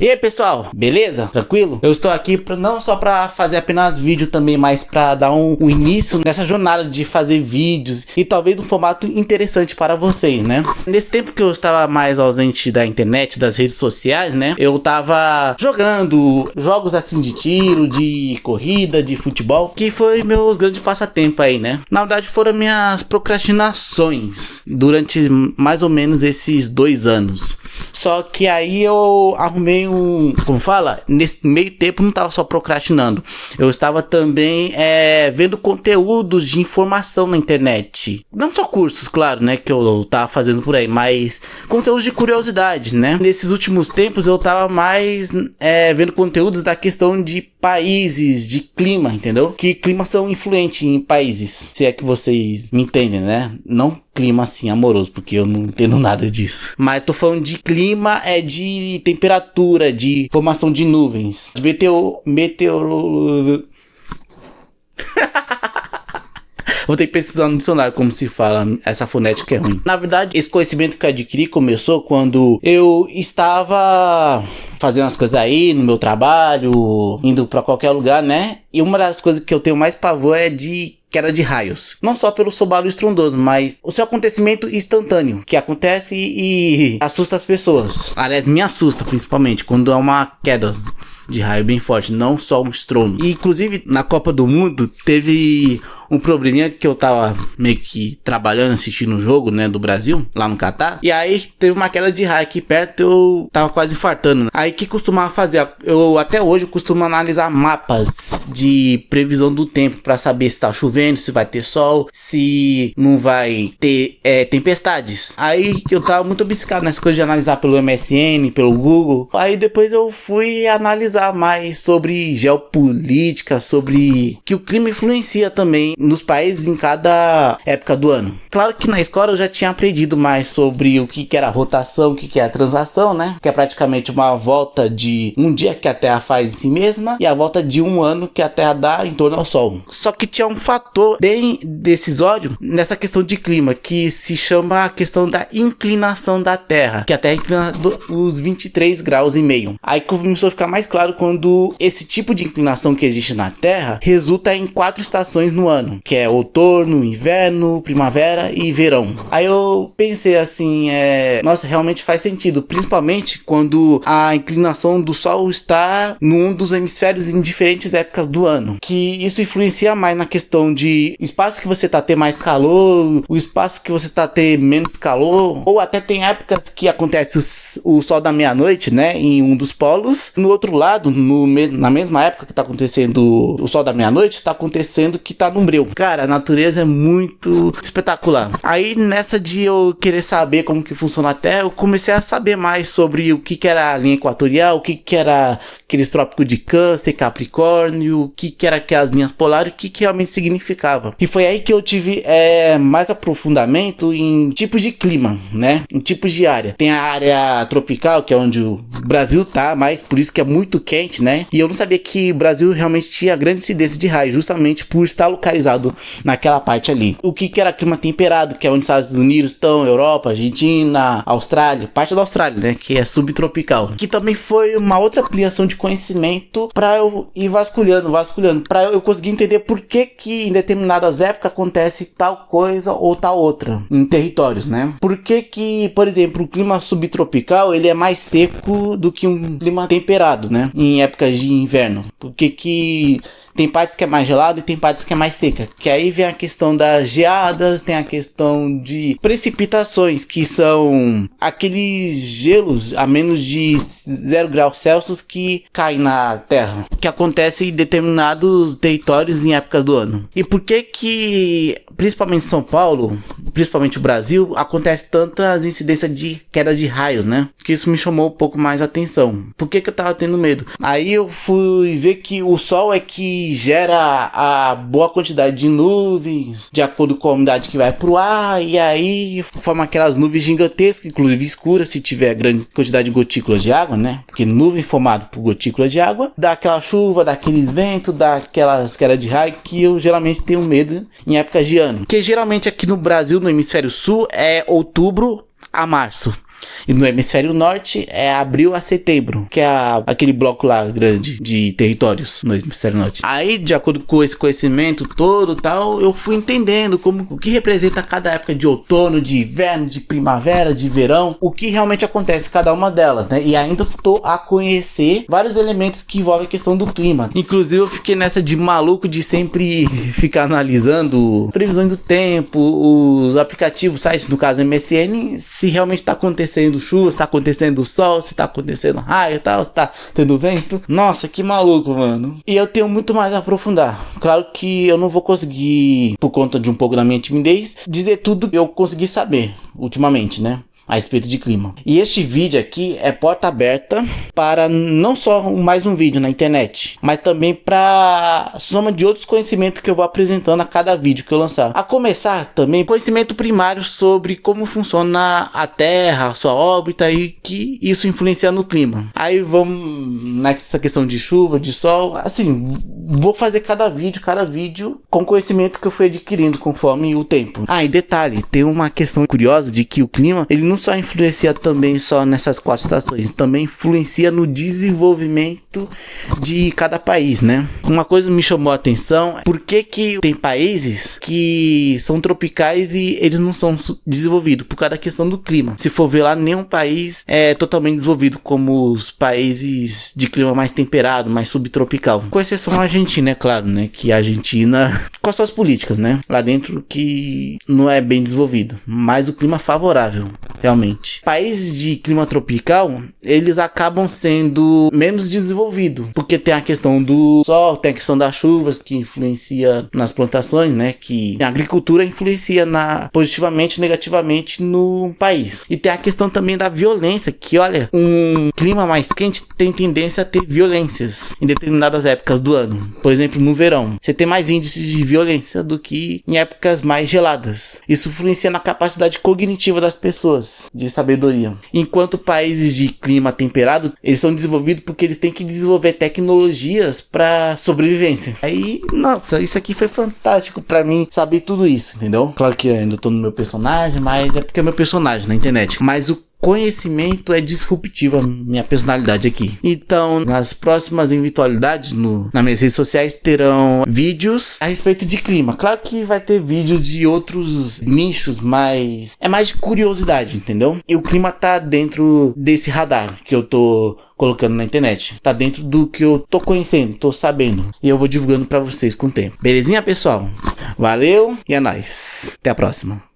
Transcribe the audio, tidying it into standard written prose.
E aí pessoal, beleza? Tranquilo? Eu estou aqui não só para fazer apenas vídeo também, mas para dar um início nessa jornada de fazer vídeos e talvez um formato interessante para vocês, né? Nesse tempo que eu estava mais ausente da internet, das redes sociais, né? Eu tava jogando jogos assim de tiro, de corrida, de futebol, que foi meus grandes passatempos aí, né? Na verdade foram minhas procrastinações durante mais ou menos esses 2 anos. Só que aí eu arrumei como fala, nesse meio tempo não estava só procrastinando, eu estava também vendo conteúdos de informação na internet, não só cursos, claro, né, que eu tava fazendo por aí, mas conteúdos de curiosidade, né. Nesses últimos tempos eu tava mais vendo conteúdos da questão de países, de clima, entendeu? Que climas são influentes em países, se é que vocês me entendem, né? Não clima assim amoroso, porque eu não entendo nada disso. Mas tô falando de clima, de temperatura, de formação de nuvens, de meteoro... Vou ter que pesquisar no dicionário como se fala, essa fonética é ruim. Na verdade, esse conhecimento que eu adquiri começou quando eu estava fazendo as coisas aí no meu trabalho, indo pra qualquer lugar, né? E uma das coisas que eu tenho mais pavor é de queda de raios. Não só pelo seu barulho estrondoso, mas o seu acontecimento instantâneo, que acontece e assusta as pessoas. Aliás, me assusta principalmente quando é uma queda de raio bem forte, não só um estrondo. E inclusive na Copa do Mundo teve um probleminha que eu tava meio que trabalhando, assistindo o jogo, né, do Brasil, lá no Catar. E aí teve uma queda de raio aqui perto, eu tava quase infartando. Aí o que costumava fazer? Eu até hoje eu costumo analisar mapas de previsão do tempo para saber se tá chovendo, se vai ter sol, se não vai ter tempestades. Aí eu tava muito obcecado nessa coisa de analisar pelo MSN, pelo Google. Aí depois eu fui analisar mais sobre geopolítica, sobre que o clima influencia também nos países em cada época do ano. Claro que na escola eu já tinha aprendido mais sobre o que era rotação, o que é a translação, né? Que é praticamente uma volta de um dia que a Terra faz em si mesma e a volta de um ano que a Terra dá em torno ao Sol. Só que tinha um fator bem decisório nessa questão de clima, que se chama a questão da inclinação da Terra, que a Terra inclina os 23 graus e meio. Aí começou a ficar mais claro quando esse tipo de inclinação que existe na Terra resulta em 4 estações no ano, que é outono, inverno, primavera e verão. Aí eu pensei assim, nossa, realmente faz sentido, principalmente quando a inclinação do Sol está num dos hemisférios em diferentes épocas do ano, que isso influencia mais na questão de espaço que você tá ter mais calor, o espaço que você tá ter menos calor, ou até tem épocas que acontece o sol da meia-noite, né, em um dos polos, no outro lado, na mesma época que tá acontecendo o sol da meia-noite, tá acontecendo que tá no breu. Cara, a natureza é muito espetacular. Aí nessa de eu querer saber como que funciona a Terra, eu comecei a saber mais sobre o que era a linha equatorial, o que era aqueles trópicos de Câncer, Capricórnio, o que era aquelas linhas polares, o que realmente significava. E foi aí que eu tive mais aprofundamento em tipos de clima, né? Em tipos de área. Tem a área tropical, que é onde o Brasil tá, mas por isso que é muito quente, né? E eu não sabia que o Brasil realmente tinha grande incidência de raio, justamente por estar localizado naquela parte ali. O que era clima temperado, que é onde os Estados Unidos estão, Europa, Argentina, Austrália, parte da Austrália, né, que é subtropical. Que também foi uma outra ampliação de conhecimento para eu ir vasculhando, para eu conseguir entender por que em determinadas épocas acontece tal coisa ou tal outra em territórios, né? Por que, por exemplo, o clima subtropical ele é mais seco do que um clima temperado, né, em épocas de inverno? Por que tem partes que é mais gelado e tem partes que é mais seca. Que aí vem a questão das geadas, tem a questão de precipitações, que são aqueles gelos a menos de 0 graus Celsius que caem na Terra, que acontece em determinados territórios em épocas do ano. E por que principalmente São Paulo, principalmente o Brasil, acontece tantas incidências de queda de raios, né? Que isso me chamou um pouco mais a atenção. Por que eu tava tendo medo? Aí eu fui ver que o Sol é que gera a boa quantidade de nuvens, de acordo com a umidade que vai pro ar, e aí forma aquelas nuvens gigantescas, inclusive escuras, se tiver grande quantidade de gotículas de água, né? Porque nuvem formada por gotículas de água, dá aquela chuva, dá aqueles ventos, dá aquelas quedas de raio que eu geralmente tenho medo em épocas de ano. Que geralmente aqui no Brasil, no hemisfério sul, é outubro a março. E no hemisfério norte é abril a setembro, que é aquele bloco lá grande de territórios no hemisfério norte. Aí, de acordo com esse conhecimento todo tal, eu fui entendendo o que representa cada época de outono, de inverno, de primavera, de verão, o que realmente acontece em cada uma delas, né? E ainda tô a conhecer vários elementos que envolvem a questão do clima. Inclusive, eu fiquei nessa de maluco de sempre ficar analisando previsões do tempo, os aplicativos, sites, no caso MSN, se realmente está acontecendo chuva, se tá acontecendo sol, se tá acontecendo raio e tal, se tá tendo vento. Nossa, que maluco, mano. E eu tenho muito mais a aprofundar. Claro que eu não vou conseguir, por conta de um pouco da minha timidez, dizer tudo que eu consegui saber ultimamente, né, a respeito de clima. E este vídeo aqui é porta aberta para não só mais um vídeo na internet, mas também para soma de outros conhecimentos que eu vou apresentando a cada vídeo que eu lançar. A começar também conhecimento primário sobre como funciona a Terra, a sua órbita e que isso influencia no clima. Aí vamos nessa questão de chuva, de sol, assim, vou fazer cada vídeo com conhecimento que eu fui adquirindo conforme o tempo. Ah, e detalhe, tem uma questão curiosa de que o clima, ele não só influencia também só nessas 4 estações, também influencia no desenvolvimento de cada país, né? Uma coisa me chamou a atenção, por que tem países que são tropicais e eles não são desenvolvidos? Por causa da questão do clima. Se for ver lá, nenhum país é totalmente desenvolvido como os países de clima mais temperado, mais subtropical. Com exceção a Argentina, é claro, né? Que a Argentina, com as suas políticas, né? Lá dentro que não é bem desenvolvido, mas o clima favorável, realmente. Países de clima tropical, eles acabam sendo menos desenvolvidos, porque tem a questão do sol, tem a questão das chuvas que influencia nas plantações, né? Que a agricultura influencia positivamente e negativamente no país. E tem a questão também da violência, que olha, um clima mais quente tem tendência a ter violências em determinadas épocas do ano. Por exemplo, no verão, você tem mais índices de violência do que em épocas mais geladas. Isso influencia na capacidade cognitiva das pessoas, de sabedoria. Enquanto países de clima temperado, eles são desenvolvidos porque eles têm que desenvolver tecnologias para sobrevivência. Aí, nossa, isso aqui foi fantástico para mim saber tudo isso, entendeu? Claro que ainda tô no meu personagem, mas é porque é meu personagem na internet. Mas o conhecimento é disruptivo a minha personalidade aqui. Então, nas próximas eventualidades nas minhas redes sociais terão vídeos a respeito de clima. Claro que vai ter vídeos de outros nichos, mas é mais de curiosidade, entendeu? E o clima tá dentro desse radar que eu tô colocando na internet. Tá dentro do que eu tô conhecendo, tô sabendo. E eu vou divulgando pra vocês com o tempo. Belezinha, pessoal? Valeu e é nóis. Até a próxima.